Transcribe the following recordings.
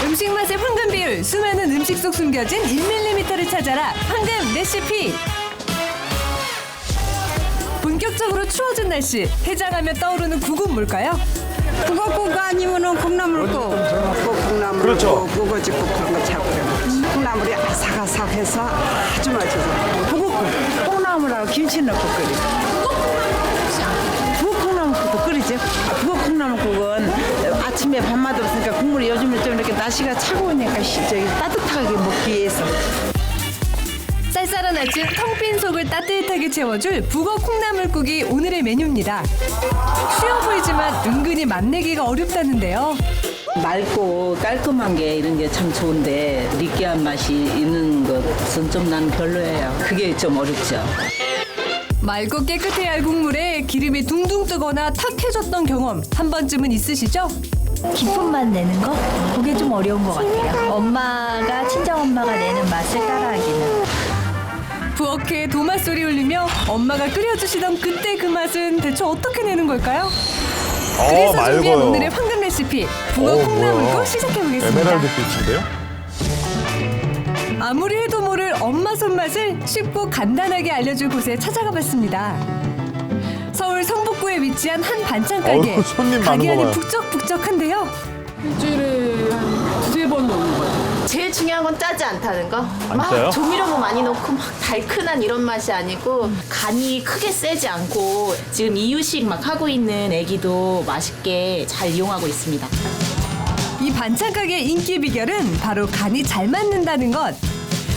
음식 맛의 황금 비율, 수많은 음식 속 숨겨진 1mm를 찾아라. 황금 레시피. 본격적으로 추워진 날씨, 해장하면 떠오르는 국은 뭘까요? 북어국 아니면은 콩나물국. 콩나물, 그렇죠. 북어집국 그런 거 자꾸 그래. 콩나물이 아삭아삭해서 아주 맛있어. 북어국. 콩나물하고 김치 넣고 끓여. 북어콩나물국도 끓이죠. 북어콩나물국은 아침에 밥맛 없으니까 국물이 요즘에 좀 이렇게 날씨가 차가우니까 저기 따뜻하게 먹기 위해서. 쌀쌀한 아침 텅 빈 속을 따뜻하게 채워줄 북어 콩나물국이 오늘의 메뉴입니다. 쉬워 보이지만 은근히 맛내기가 어렵다는데요. 맑고 깔끔한 게 이런 게 참 좋은데 느끼한 맛이 있는 것은 좀 난 별로예요. 그게 좀 어렵죠. 맑고 깨끗해야 할 국물에 기름이 둥둥 뜨거나 탁해졌던 경험 한 번쯤은 있으시죠? 깊은 맛 내는 거? 그게 좀 어려운 것 같아요. 엄마가, 친정엄마가 내는 맛을 따라하기는. 부엌에 도마소리 울리며 엄마가 끓여주시던 그때 그 맛은 대체 어떻게 내는 걸까요? 그래서 준비한 맑아요. 오늘의 황금 레시피 북어 콩나물국 뭐야. 시작해보겠습니다. 에메랄드 빛인데요? 아무리 해도 모를 엄마 손맛을 쉽고 간단하게 알려줄 곳에 찾아가 봤습니다. 서울 성북구에 위치한 한 반찬 가게. 어우, 손님 많은 가게 거 안이 봐요. 북적북적한데요. 일주일에 한 두세 번은 오는 것 같아요. 제일 중요한 건 짜지 않다는 거. 짜요? 막 조미료도 많이 넣고 막 달큰한 이런 맛이 아니고 간이 크게 세지 않고 지금 이유식 막 하고 있는 애기도 맛있게 잘 이용하고 있습니다. 이 반찬 가게의 인기 비결은 바로 간이 잘 맞는다는 것.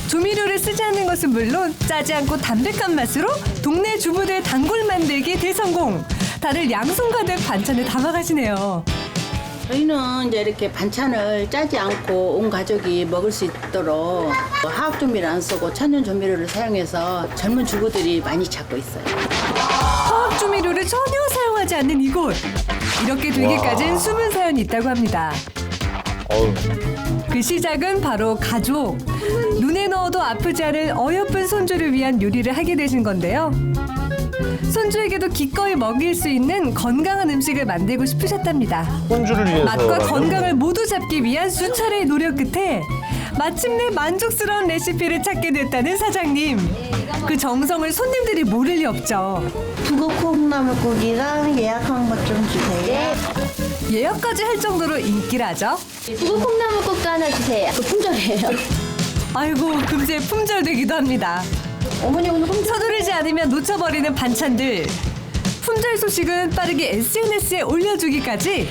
조미료를 쓰지 않는 것은 물론 짜지 않고 담백한 맛으로 동네 주부들 단골 만들기 대성공. 다들 양손 가득 반찬을 담아가시네요. 저희는 이제 이렇게 반찬을 짜지 않고 온 가족이 먹을 수 있도록 화학 조미를 안 쓰고 천연 조미료를 사용해서 젊은 주부들이 많이 찾고 있어요. 화학 조미료를 전혀 사용하지 않는 이곳. 이렇게 되기까지는 숨은 사연이 있다고 합니다. 어우. 그 시작은 바로 가족. 눈에 넣어도 아프지 않을 어여쁜 손주를 위한 요리를 하게 되신 건데요. 손주에게도 기꺼이 먹일 수 있는 건강한 음식을 만들고 싶으셨답니다. 손주를 위해서. 맛과 건강을 모두 잡기 위한 수차례의 노력 끝에 마침내 만족스러운 레시피를 찾게 됐다는 사장님. 그 정성을 손님들이 모를 리 없죠. 북어 콩나물국이랑 예약한 것 좀 주세요. 예약까지 할 정도로 인기라죠. 북어 콩나물국도 하나 주세요. 그 품절이에요. 아이고 금세 품절되기도 합니다. 어머니 오늘 서두르지 않으면 놓쳐버리는 반찬들. 품절 소식은 빠르게 SNS에 올려주기까지.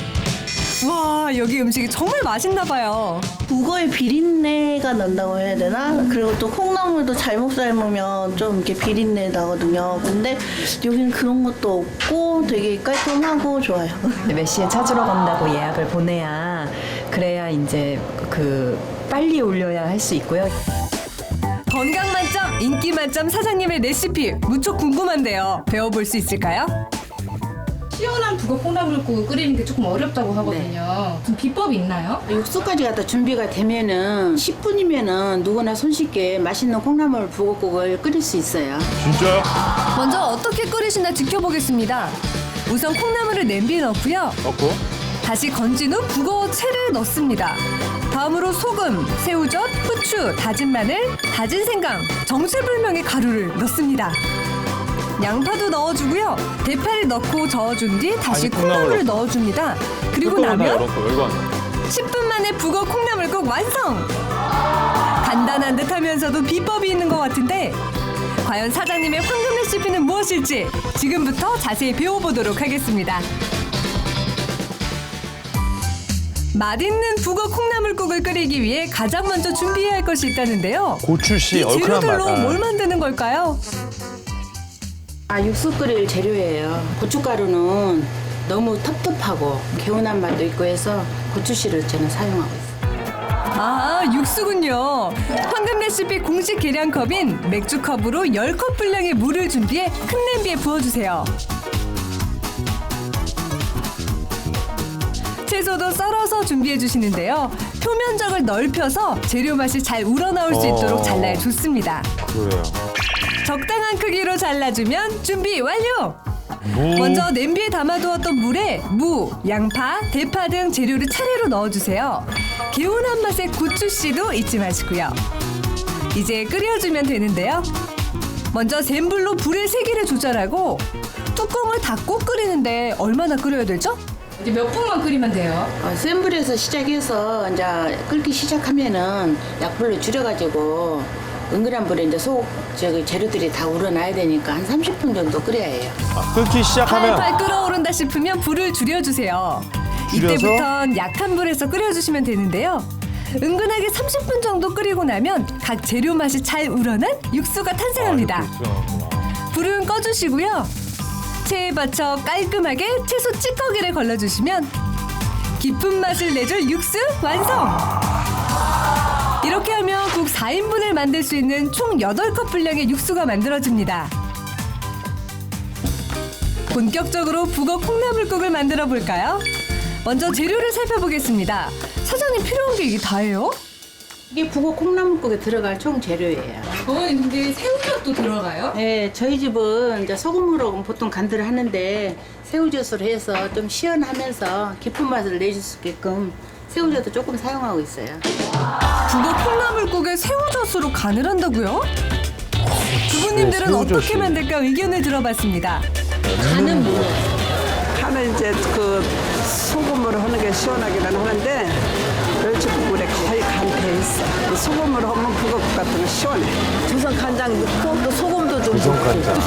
와, 여기 음식이 정말 맛있나 봐요. 북어의 비린내가 난다고 해야 되나? 그리고 또 콩나물도 잘못 삶으면 좀 이렇게 비린내 나거든요. 근데 여기는 그런 것도 없고 되게 깔끔하고 좋아요. 몇 시에 찾으러 간다고 예약을 보내야 그래야 이제 빨리 올려야 할 수 있고요. 건강 만점, 인기 만점 사장님의 레시피 무척 궁금한데요. 배워볼 수 있을까요? 시원한 북어 콩나물국을 끓이는 게 조금 어렵다고 하거든요. 좀 비법이 있나요? 육수까지 갖다 준비가 되면은 10분이면은 누구나 손쉽게 맛있는 콩나물 북어국을 끓일 수 있어요. 진짜요? 먼저 어떻게 끓이시나 지켜보겠습니다. 우선 콩나물을 냄비에 넣고요. 넣고. 다시 건진 후 북어 채를 넣습니다. 다음으로 소금, 새우젓, 후추, 다진 마늘, 다진 생강, 정체불명의 가루를 넣습니다. 양파도 넣어주고요. 대파를 넣고 저어준 뒤 다시 아니, 콩나물을 콩나물을 넣어줍니다. 그리고 나면 10분 만에 북어 콩나물국 완성! 간단한 듯 하면서도 비법이 있는 것 같은데 과연 사장님의 황금 레시피는 무엇일지 지금부터 자세히 배워보도록 하겠습니다. 맛있는 북어 콩나물국을 끓이기 위해 가장 먼저 준비해야 할 것이 있다는데요. 고추씨 이 얼큰한 재료들로 맛. 뭘 만드는 걸까요? 육수 끓일 재료예요. 고춧가루는 너무 텁텁하고 개운한 맛도 있고 해서 고추씨를 저는 사용하고 있어요. 아, 육수군요. 황금 레시피 공식 계량컵인 맥주컵으로 10컵 분량의 물을 준비해 큰 냄비에 부어주세요. 채소도 썰어서 준비해 주시는데요. 표면적을 넓혀서 재료 맛이 잘 우러나올 수 있도록 잘라야 좋습니다. 그래요. 적당한 크기로 잘라주면 준비 완료! 무. 먼저 냄비에 담아두었던 물에 무, 양파, 대파 등 재료를 차례로 넣어주세요. 개운한 맛의 고추씨도 잊지 마시고요. 이제 끓여주면 되는데요. 먼저 센 불로 불의 세기를 조절하고 뚜껑을 닫고 끓이는데 얼마나 끓여야 되죠? 이제 몇 분만 끓이면 돼요? 센 불에서 시작해서 이제 끓기 시작하면은 약불로 줄여가지고 은근한 불에 이제 재료들이 다 우러나야 되니까 한 30분 정도 끓여야 해요. 아, 끓기 시작하면 팔팔 끓어오른다 싶으면 불을 줄여주세요. 줄여서? 이때부턴 약한 불에서 끓여주시면 되는데요. 은근하게 30분 정도 끓이고 나면 각 재료 맛이 잘 우러난 육수가 탄생합니다. 불은 꺼주시고요. 체에 받쳐 깔끔하게 채소 찌꺼기를 걸러주시면 깊은 맛을 내줄 육수 완성! 이렇게 하면 국 4인분을 만들 수 있는 총 8컵 분량의 육수가 만들어집니다. 본격적으로 북어 콩나물국을 만들어 볼까요? 먼저 재료를 살펴보겠습니다. 사장님 필요한 게 이게 다예요? 이게 북어 콩나물국에 들어갈 총 재료예요. 어머니 근데 새우젓도 들어가요? 네, 저희 집은 이제 소금으로 보통 간들을 하는데 새우젓으로 해서 좀 시원하면서 깊은 맛을 내줄 수 있게끔 새우젓도 조금 사용하고 있어요. 북어 콩나물국에 새우젓으로 간을 한다고요? 주부님들은 네, 어떻게 새우젓이. 만들까 의견을 들어봤습니다. 간은 뭐예요? 간은 이제 그 소금으로 하는 게 시원하기는 하는데 멸치국물에 거의 간 돼 있어. 소금으로 하면 북어국 같은 거 시원해. 조선 간장 넣고 또 소금도 좀 넣고. 간장.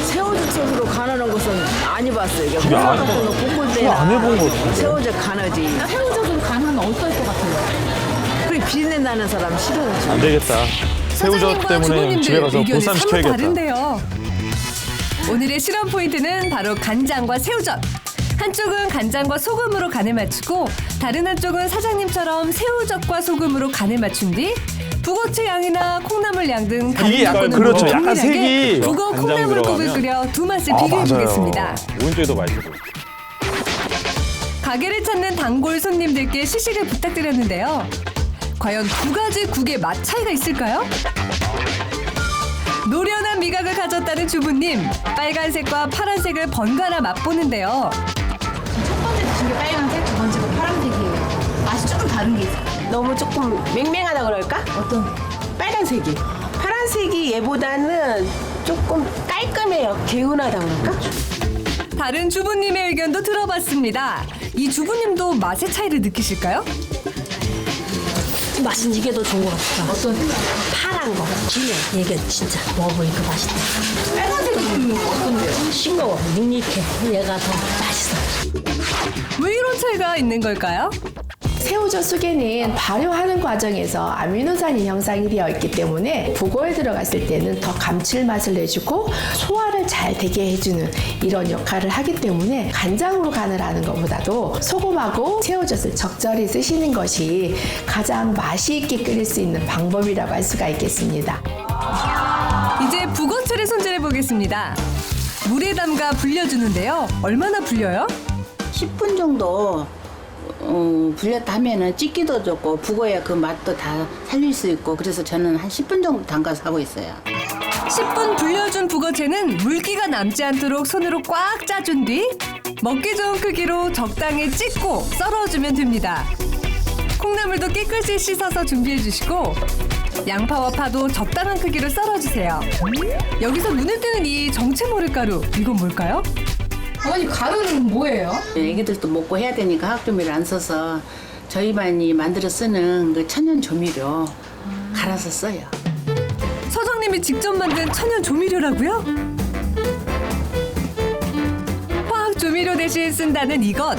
새우젓으로 간하는 것은 안 해봤어요. 이게 집에 안 볶을 안 때나 해본 것 같은데. 새우젓 간하지. 새우젓으로 간하면 어떨 것 같아요? 그리고 비린내 나는 사람 싫어하지. 안 되겠다. 새우젓 사장님과 때문에 집에 주부님들 가서 의견이 보쌈 서로 시켜야겠다. 다른데요. 오늘의 실험 포인트는 바로 간장과 새우젓. 한쪽은 간장과 소금으로 간을 맞추고 다른 한쪽은 사장님처럼 새우젓과 소금으로 간을 맞춘 뒤 북어채 양이나 콩나물 양 등 다른 이게 약간 조건으로 그렇죠. 약간 동일하게 색이 북어 간장 콩나물국을 들어가면. 끓여 두 맛을 아, 비교해 맞아요. 보겠습니다. 오른쪽이 더 맛있어. 가게를 찾는 단골 손님들께 시식을 부탁드렸는데요. 과연 두 가지 국의 맛 차이가 있을까요? 노련한 미각을 가졌다는 주부님, 빨간색과 파란색을 번갈아 맛보는데요. 첫 번째 드신 게 빨간색, 두 번째가 파란색이에요. 맛이 조금 다른 게 있어요. 너무 조금 맹맹하다 그럴까? 어떤? 빨간색이. 파란색이 얘보다는 조금 깔끔해요. 개운하다 그럴까? 다른 주부님의 의견도 들어봤습니다. 이 주부님도 맛의 차이를 느끼실까요? 맛은 이게 더 좋은 것 같다. 어떤? 파란 거. 진해. 이게 진짜 먹어보니까 맛있다. 빨간색은 어떤데요? 싱거워. 닝닝해. 얘가 더 맛있어. 왜 이런 차이가 있는 걸까요? 새우젓 속에는 발효하는 과정에서 아미노산이 형성이 되어 있기 때문에 북어에 들어갔을 때는 더 감칠맛을 내주고 소화를 잘 되게 해주는 이런 역할을 하기 때문에 간장으로 간을 하는 것보다도 소금하고 새우젓을 적절히 쓰시는 것이 가장 맛이 있게 끓일 수 있는 방법이라고 할 수가 있겠습니다. 이제 북어채를 손질해 보겠습니다. 물에 담가 불려주는데요. 얼마나 불려요? 10분 정도 불렸다 하면은 찢기도 좋고 북어야 그 맛도 다 살릴 수 있고 그래서 저는 한 10분 정도 담가서 하고 있어요. 10분 불려준 북어채는 물기가 남지 않도록 손으로 꽉 짜준 뒤 먹기 좋은 크기로 적당히 찢고 썰어주면 됩니다. 콩나물도 깨끗이 씻어서 준비해 주시고 양파와 파도 적당한 크기로 썰어주세요. 여기서 눈에 띄는 이 정체모를 가루, 이건 뭘까요? 어머니 가루는 뭐예요? 애기들도 먹고 해야 되니까 화학조미를 안 써서 저희만이 만들어 쓰는 그 천연 조미료 갈아서 써요. 서장님이 직접 만든 천연 조미료라고요? 화학 조미료 대신 쓴다는 이것.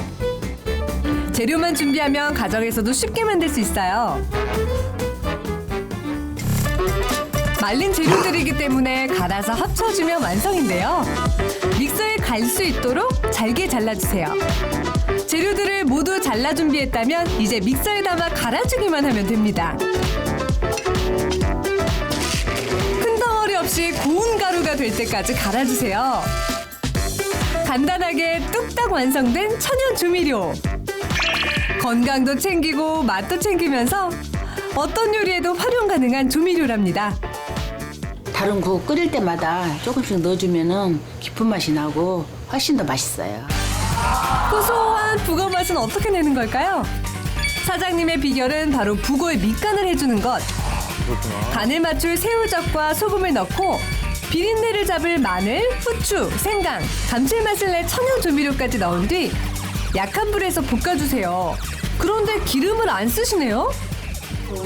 재료만 준비하면 가정에서도 쉽게 만들 수 있어요. 말린 재료들이기 때문에 갈아서 합쳐주면 완성인데요. 믹서에 갈 수 있도록 잘게 잘라주세요. 재료들을 모두 잘라 준비했다면 이제 믹서에 담아 갈아주기만 하면 됩니다. 큰 덩어리 없이 고운 가루가 될 때까지 갈아주세요. 간단하게 뚝딱 완성된 천연 조미료. 건강도 챙기고 맛도 챙기면서 어떤 요리에도 활용 가능한 조미료랍니다. 다른 국 끓일 때마다 조금씩 넣어주면은 깊은 맛이 나고 훨씬 더 맛있어요. 고소한 시원한 북어 맛은 어떻게 내는 걸까요? 사장님의 비결은 바로 북어에 밑간을 해주는 것. 간을 맞출 새우젓과 소금을 넣고 비린내를 잡을 마늘, 후추, 생강, 감칠맛을 낼 천연 조미료까지 넣은 뒤 약한 불에서 볶아주세요. 그런데 기름을 안 쓰시네요?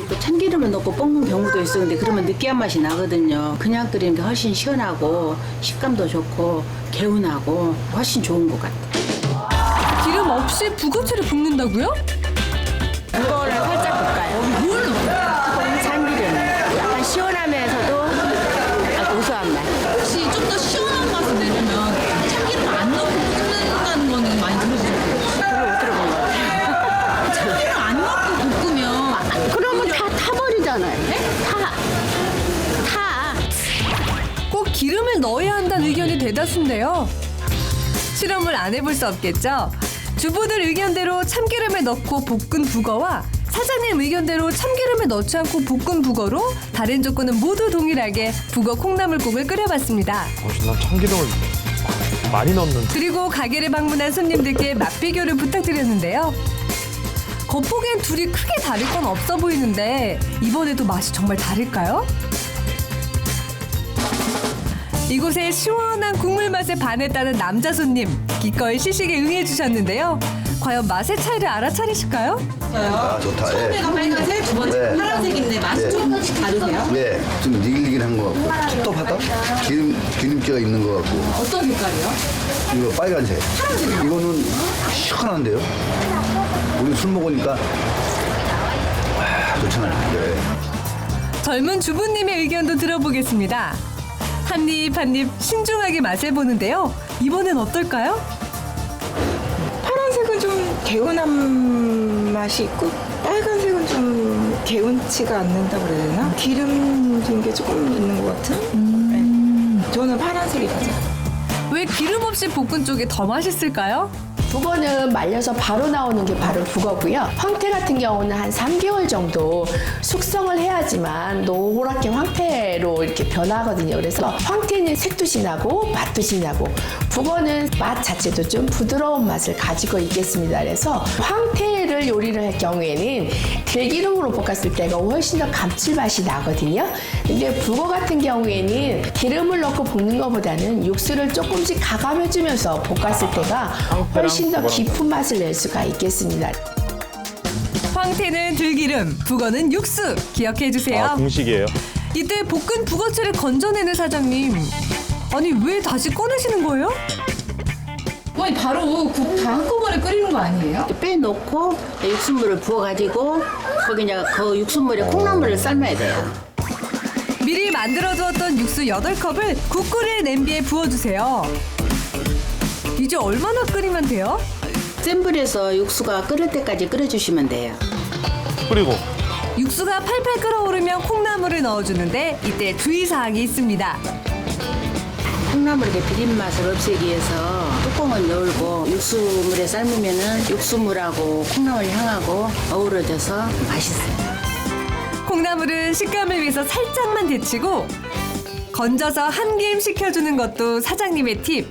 또 참기름을 넣고 볶는 경우도 있어. 근데 그러면 느끼한 맛이 나거든요. 그냥 끓이는 게 훨씬 시원하고 식감도 좋고 개운하고 훨씬 좋은 것 같아요. 기름 없이 북어채를 볶는다고요? 그거를 살짝 볶아요. 뭘 넣어요? 참기름. 약간 시원하면서도 약간 고소한 맛. 혹시 좀 더 시원한 맛을 내려면 참기름 안 넣고 볶는다는 거는 많이 들어보셨어요? 그걸 못 들어본 것 같아요. 참기름 안 넣고 볶으면 그러면 다 타버리잖아요. 꼭 기름을 넣어야 한다는 의견이 대다수인데요. 실험을 안 해볼 수 없겠죠? 주부들 의견대로 참기름에 넣고 볶은 북어와 사장님 의견대로 참기름에 넣지 않고 볶은 북어로 다른 조건은 모두 동일하게 북어 콩나물국을 끓여봤습니다. 난 참기름을 많이 넣는. 그리고 가게를 방문한 손님들께 맛 비교를 부탁드렸는데요. 겉보기엔 둘이 크게 다를 건 없어 보이는데 이번에도 맛이 정말 다를까요? 이곳에 시원한 국물 맛에 반했다는 남자 손님 기꺼이 시식에 응해주셨는데요. 과연 맛의 차이를 알아차리실까요? 아, 좋다. 처음에가 빨간색, 두 번째 네. 파란색인데 맛이 조금씩 다르세요? 네, 좀 니글니글한 것 같고 텁텁하다? 기름기가 있는 것 같고. 어떤 색깔이요? 이거 빨간색. 이거는 시원한데요? 우리 술 먹으니까 좋잖아요. 네. 젊은 주부님의 의견도 들어보겠습니다. 한입 한입 신중하게 맛을 보는데요. 이번엔 어떨까요? 파란색은 좀 개운한 맛이 있고 빨간색은 좀 개운치가 않는다고 그래야 되나? 기름진 게 조금 있는 것 같은? 네. 저는 파란색이 맞아요. 왜 기름 없이 볶은 쪽이 더 맛있을까요? 북어는 말려서 바로 나오는 게 바로 북어고요. 황태 같은 경우는 한 3개월 정도 숙성을 해야지만 노랗게 황태로 이렇게 변하거든요. 그래서 황태는 색도 진하고 맛도 진하고 북어는 맛 자체도 좀 부드러운 맛을 가지고 있겠습니다. 그래서 황태를 요리를 할 경우에는 들기름으로 볶았을 때가 훨씬 더 감칠맛이 나거든요. 근데 북어 같은 경우에는 기름을 넣고 볶는 것보다는 육수를 조금씩 가감해주면서 볶았을 때가 훨씬 더 깊은 맛을 낼 수가 있겠습니다. 황태는 들기름, 북어는 육수 기억해 주세요. 아, 공식이에요. 이때 볶은 북어채를 건져내는 사장님. 아니 왜 다시 꺼내시는 거예요? 어머니 바로 국 다 한꺼번에 끓이는 거 아니에요? 빼놓고 육수물을 부어가지고 거기 이제 그 육수물에 콩나물을 삶아야 돼요. 미리 만들어두었던 육수 8컵을 국 끓일 냄비에 부어주세요. 이제 얼마나 끓이면 돼요? 센 불에서 육수가 끓을 때까지 끓여주시면 돼요. 그리고 육수가 팔팔 끓어오르면 콩나물을 넣어주는데 이때 주의사항이 있습니다. 콩나물의 비린맛을 없애기 위해서 뚜껑을 열고 육수물에 삶으면은 육수물하고 콩나물 향하고 어우러져서 맛있어요. 콩나물은 식감을 위해서 살짝만 데치고 건져서 한 김 식혀주는 것도 사장님의 팁.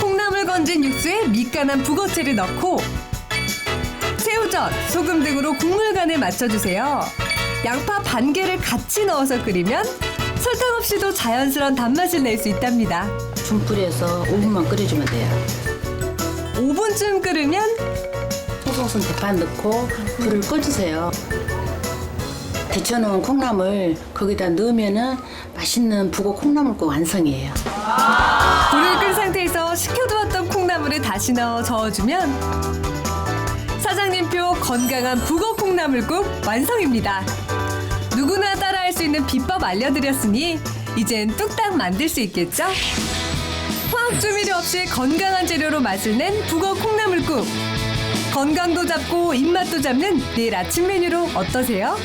콩나물 건진 육수에 밑간한 북어채를 넣고 새우젓, 소금 등으로 국물 간을 맞춰주세요. 양파 반 개를 같이 넣어서 끓이면 설탕 없이도 자연스러운 단맛을 낼 수 있답니다. 중불에서 5분만 끓여주면 돼요. 5분쯤 끓으면 소송선 대파 넣고 불을 꺼주세요. 데쳐놓은 콩나물 거기다 넣으면은 맛있는 북어 콩나물국 완성이에요. 불을 끈 상태에서 식혀두었던 콩나물을 다시 넣어 저어주면 사장님표 건강한 북어 콩나물국 완성입니다. 누구나 따라할 수 있는 비법 알려드렸으니 이젠 뚝딱 만들 수 있겠죠? 화학 조미료 없이 건강한 재료로 맛을 낸 북어 콩나물국. 건강도 잡고 입맛도 잡는 내일 아침 메뉴로 어떠세요?